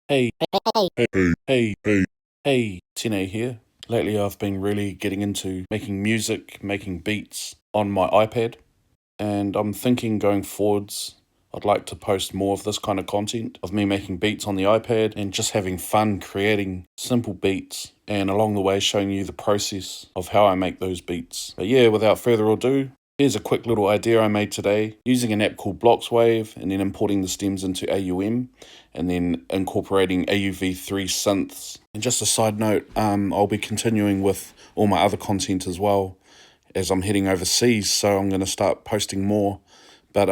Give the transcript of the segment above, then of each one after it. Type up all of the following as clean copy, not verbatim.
Hey, hey, Tine here. Lately I've been really getting into making music, making beats on my iPad, and I'm thinking going forwards, I'd like to post more of this kind of content of me making beats on the iPad and just having fun creating simple beats and along the way showing you the process of how I make those beats. But yeah, without further ado, here's a quick little idea I made today using an app called Blocs Wave and then importing the stems into AUM and then incorporating AUV3 synths. And just a side note, I'll be continuing with all my other content as well as I'm heading overseas, so I'm going to start posting more. But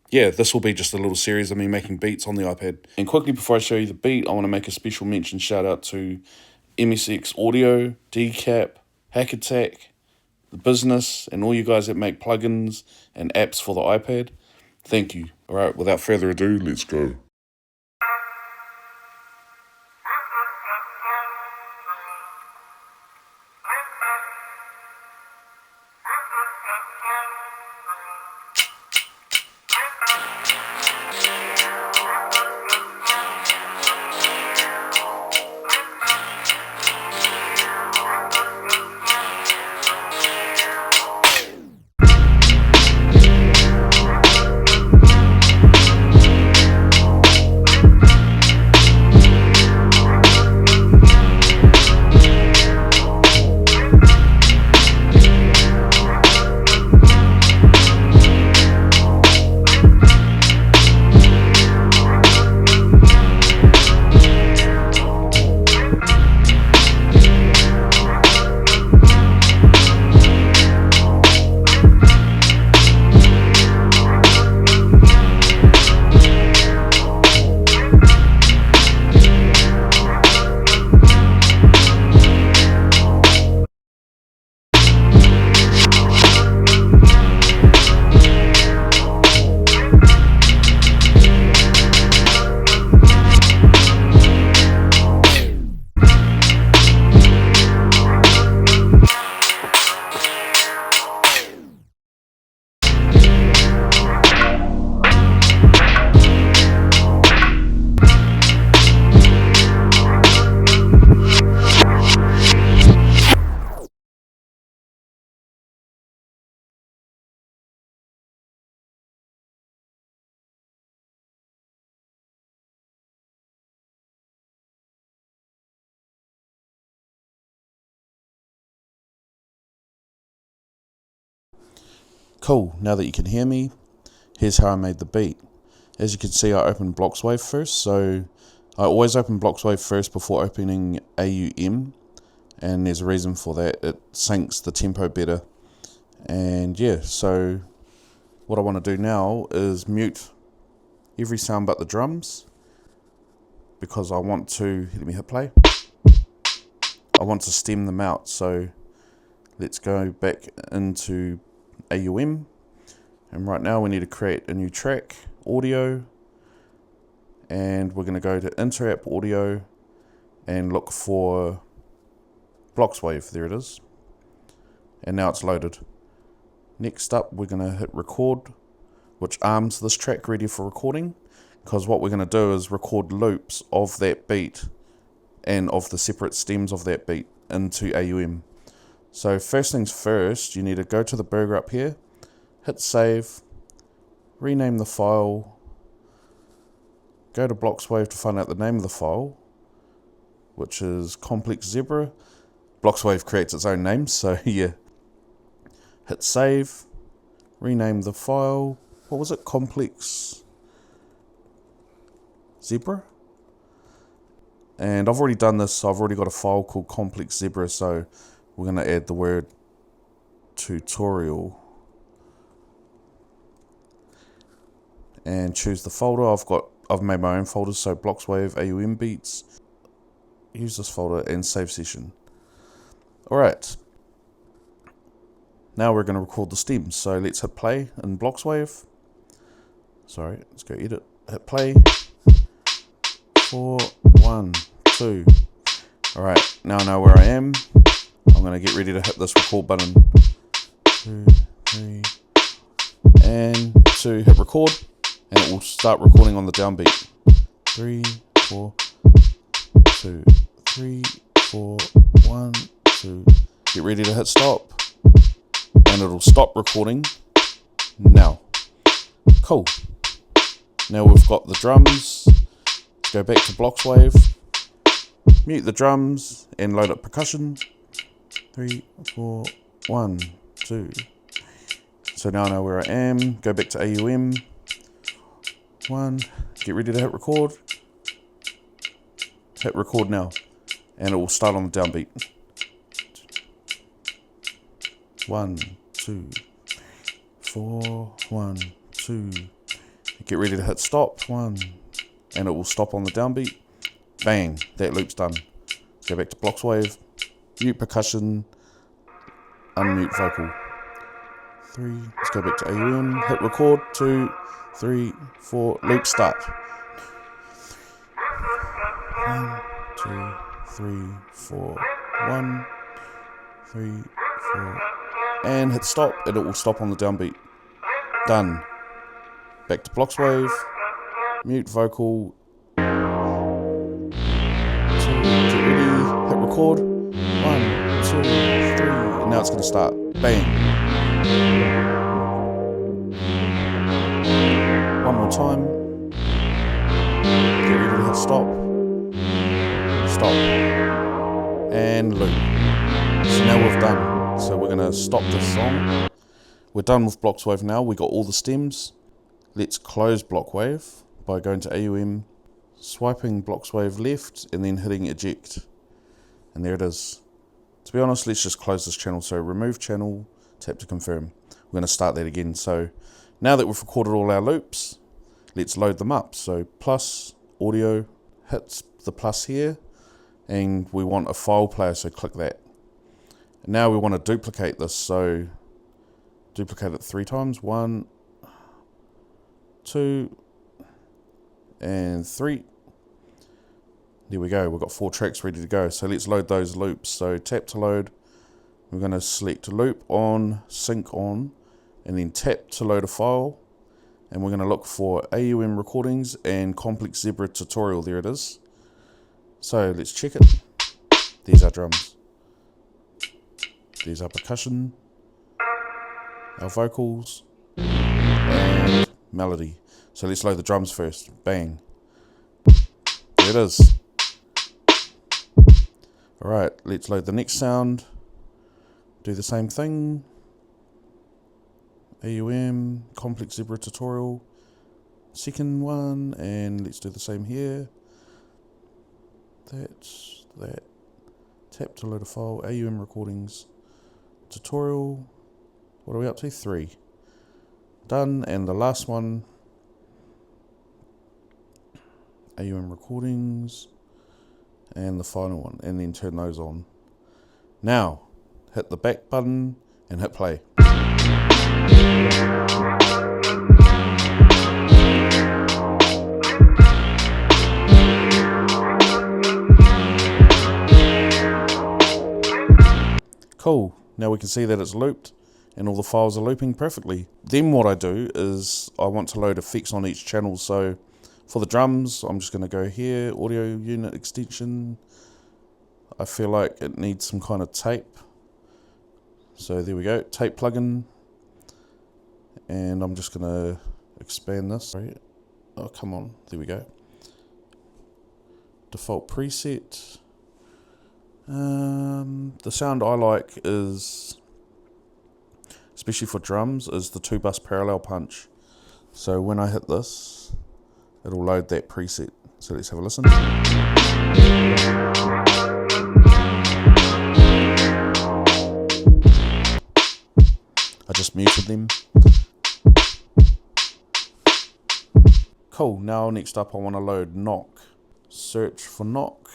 yeah, this will be just a little series of me making beats on the iPad. And quickly before I show you the beat, I want to make a special mention shout out to MSX Audio, Decap, Hack Attack, the business, and all you guys that make plugins and apps for the iPad. Thank you. All right, without further ado, let's go. Cool, now that you can hear me, here's how I made the beat. As you can see, I opened Blocs Wave first, so I always open Blocs Wave first before opening AUM, and there's a reason for that. It syncs the tempo better. And yeah, so what I want to do now is mute every sound but the drums, because I want to, let me hit play, I want to stem them out. So let's go back into AUM, and right now we need to create a new track, audio, and we're going to go to Inter-App Audio and look for Blocs Wave. There it is, and now it's loaded. Next up, we're going to hit record, which arms this track ready for recording, because what we're going to do is record loops of that beat and of the separate stems of that beat into AUM. So first things first, you need to go to the burger up here, hit save, rename the file, go to Blocs Wave to find out the name of the file, which is Complex Zebra. Blocs Wave creates its own name, so yeah. Hit save, rename the file, what was it, Complex Zebra? And I've already done this, so I've already got a file called Complex Zebra, so we're going to add the word tutorial and choose the folder. I've made my own folders, so Blocs Wave AUM beats. Use this folder and save session. Alright, now we're going to record the stems, so let's hit play in Blocs Wave. Sorry, let's go edit, hit play. 4, 1, 2. Alright, now I know where I am. I'm going to get ready to hit this record button. 2, 3, and 2, hit record, and it will start recording on the downbeat. 3, 4, 2, 3, 4, 1, 2. Get ready to hit stop. And it'll stop recording now. Cool. Now we've got the drums. Let's go back to Blocs Wave. Mute the drums and load up percussion. 3, 4, 1, 2. So now I know where I am. Go back to AUM. 1. Get ready to hit record. Hit record now. And it will start on the downbeat. 1, 2, 4, 1, 2. Get ready to hit stop. 1. And it will stop on the downbeat. Bang. That loop's done. Go back to Blocs Wave. Mute percussion. Unmute vocal. 3. Let's go back to AUM. Hit record. 2, 3, 4. Loop start. 1, 2, 3, 4. 1, 3, 4. And hit stop, and it will stop on the downbeat. Done. Back to Blocs Wave. Mute vocal. 2. Get ready. Hit record. 1, 2, 3. And now it's going to start. Bang. One more time. Get ready to hit stop. Stop. And loop. So now we've done. So we're going to stop this song. We're done with Blocs Wave now. We got all the stems. Let's close Bloc Wave by going to AUM, swiping Blocs Wave left, and then hitting eject. And there it is. To be honest, let's just close this channel. So remove channel, tap to confirm. We're going to start that again. So now that we've recorded all our loops, let's load them up. So plus audio, hits the plus here, and we want a file player, so click that. And now we want to duplicate this, so duplicate it 3 times. 1, 2, and 3. There we go. We've got 4 tracks ready to go. So let's load those loops. So tap to load. We're going to select loop on, sync on, and then tap to load a file. And we're going to look for AUM recordings and Complex Zebra tutorial. There it is. So let's check it. There's our drums. There's our percussion, our vocals, and melody. So let's load the drums first. Bang. There it is. Alright, let's load the next sound. Do the same thing. AUM, Complex Zebra tutorial. Second one, and let's do the same here. That's that. Tap to load a file. AUM recordings. Tutorial. What are we up to? 3. Done. And the last one. AUM recordings. And the final one. And then turn those on. Now, hit the back button and hit play. Cool. Now we can see that it's looped and all the files are looping perfectly. Then what I do is I want to load effects on each channel. So for the drums, I'm just going to go here, audio unit extension. I feel like it needs some kind of tape. So there we go, tape plugin. And I'm just going to expand this. Oh, come on, there we go. Default preset. The sound I like is, especially for drums, is the 2-bus parallel punch. So when I hit this, it'll load that preset. So let's have a listen. I just muted them. Cool, now next up I want to load knock. Search for knock.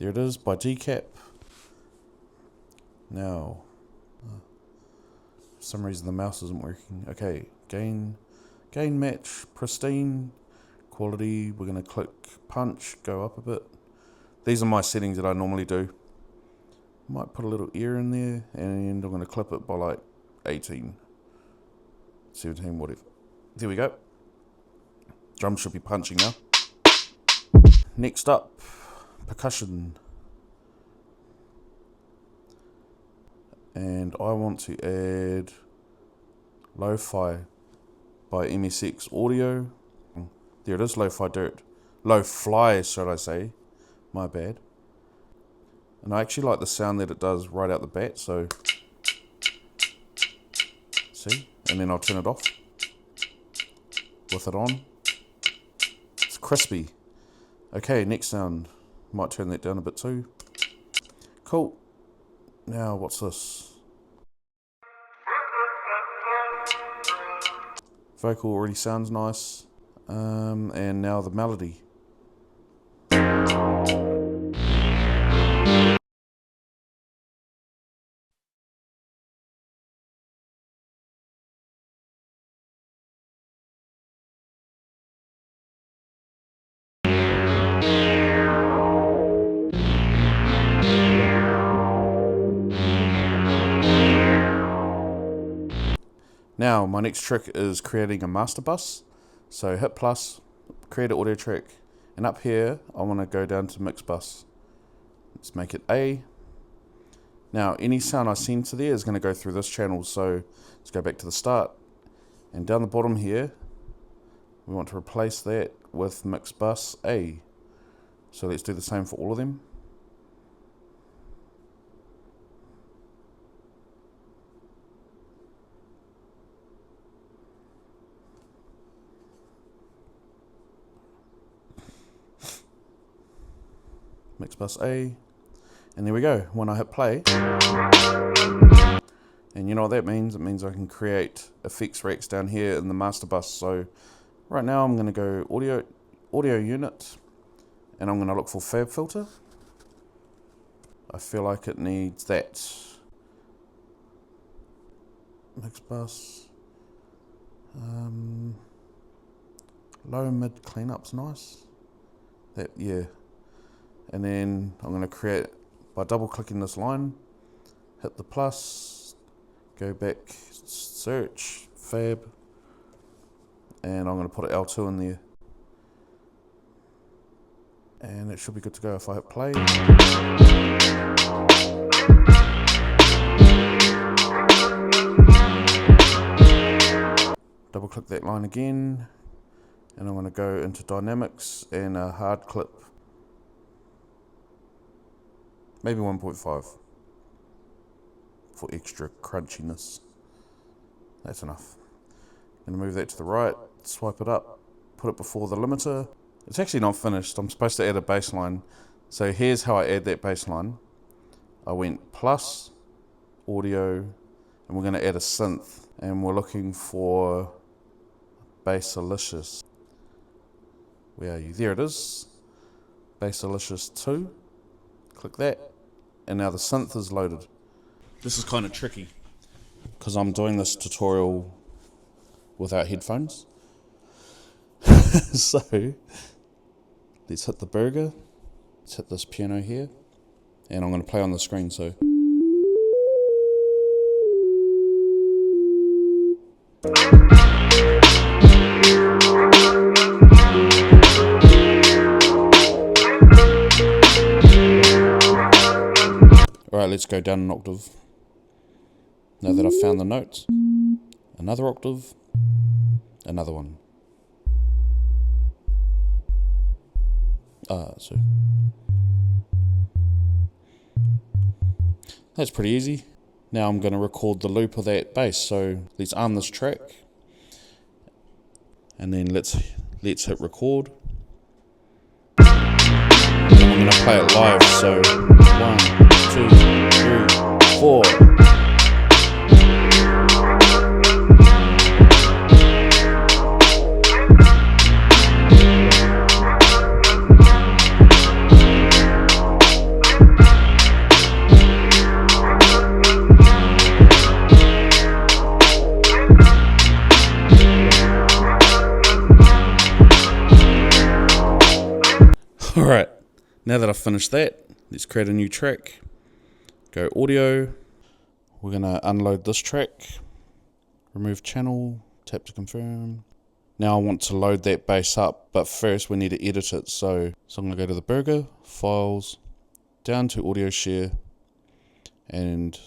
There it is, by Decap. Now, for some reason the mouse isn't working. Okay, gain match, pristine, quality. We're going to click punch, go up a bit. These are my settings that I normally do. Might put a little ear in there, and I'm going to clip it by like 18, 17, whatever. There we go. Drums should be punching now. Next up, percussion. And I want to add Lo-Fi by MSX Audio. There it is, Lo-Fi Dirt. Lo-Fly, should I say. My bad. And I actually like the sound that it does right out the bat, so... See? And then I'll turn it off. With it on. It's crispy. Okay, next sound. Might turn that down a bit too. Cool. Now, what's this? Vocal already sounds nice. And now the melody. Now, my next trick is creating a master bus. So hit plus, create an audio track, and up here, I want to go down to mix bus. Let's make it A. Now, any sound I send to there is going to go through this channel, so let's go back to the start. And down the bottom here, we want to replace that with mix bus A. So let's do the same for all of them. Mix bus A, and there we go. When I hit play, and you know what that means? It means I can create effects racks down here in the master bus. So right now I'm going to go audio unit, and I'm going to look for fab filter. I feel like it needs that. Mix bus. Low mid cleanup's nice. That, yeah. And then I'm going to create, by double clicking this line, hit the plus, go back, search, fab, and I'm going to put an L2 in there. And it should be good to go if I hit play. Double click that line again, and I'm going to go into dynamics and a hard clip. Maybe 1.5 for extra crunchiness. That's enough. I'm going to move that to the right, swipe it up, put it before the limiter. It's actually not finished. I'm supposed to add a bass line. So here's how I add that bass line. I went plus, audio, and we're going to add a synth. And we're looking for Bassalicious. Where are you? There it is. Bassalicious 2. Click that. And now the synth is loaded. This is kind of tricky because I'm doing this tutorial without headphones. So let's hit the burger. Let's hit this piano here. And I'm going to play on the screen. So alright, let's go down an octave. Now that I've found the notes, another octave, another one. So that's pretty easy. Now I'm going to record the loop of that bass. So let's arm this track, and then let's hit record. And I'm going to play it live. So 1, 2, 3, 4. Alright, now that I've finished that, let's create a new track. Go audio. We're going to unload this track. Remove channel, tap to confirm. Now I want to load that bass up, but first we need to edit it. So I'm going to go to the burger, files, down to audio share, and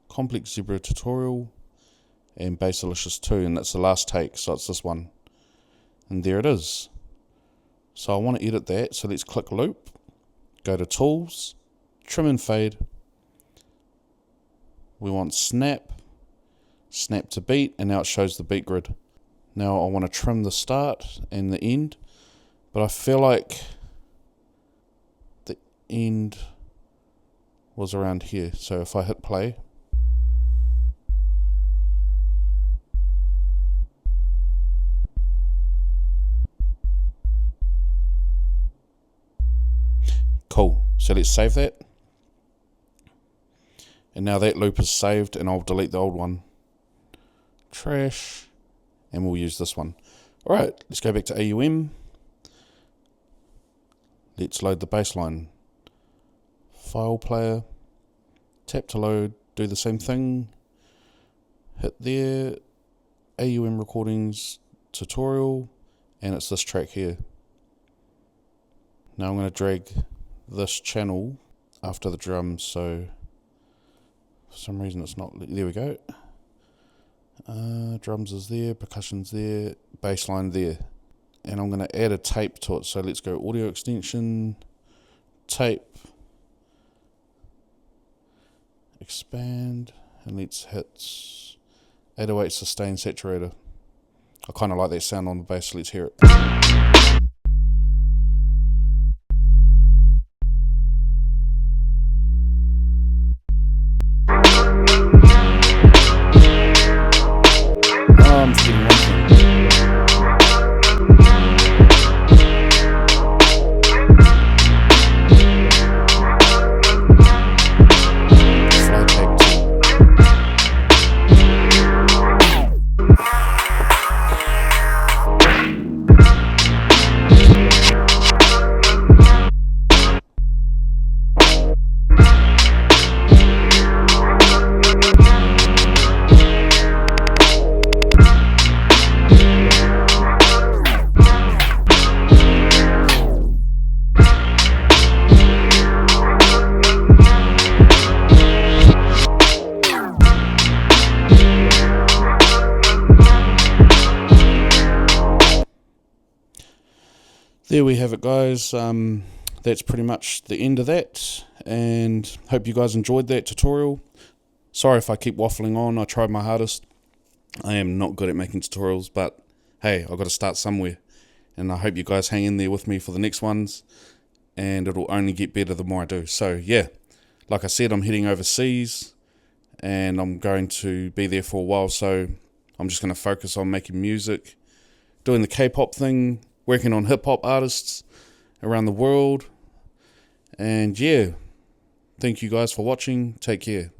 complex zebra tutorial, and Basilicious 2, and that's the last take, so it's this one. And there it is. So I want to edit that, so let's click loop, go to tools, trim and fade. We want snap to beat, and now it shows the beat grid. Now I want to trim the start and the end, but I feel like the end was around here. So if I hit play, cool. So let's save that. And now that loop is saved, and I'll delete the old one. Trash. And we'll use this one. Alright, let's go back to AUM. Let's load the bassline. File player. Tap to load. Do the same thing. Hit there. AUM recordings tutorial. And it's this track here. Now I'm going to drag this channel after the drums, so for some reason it's not. There we go. Drums is there, percussion's there, bass line there. And I'm going to add a tape to it. So let's go audio extension, tape, expand, and let's hit 808 sustain saturator. I kind of like that sound on the bass, so let's hear it. I'm forgetting one thing. Fly take 2. There we have it, guys. That's pretty much the end of that, and hope you guys enjoyed that tutorial. Sorry if I keep waffling on. I tried my hardest. I am not good at making tutorials, but hey, I've got to start somewhere, and I hope you guys hang in there with me for the next ones, and it'll only get better the more I do. So yeah, like I said, I'm heading overseas, and I'm going to be there for a while, so I'm just going to focus on making music, doing the K-pop thing, working on hip-hop artists around the world. And yeah, thank you guys for watching. Take care.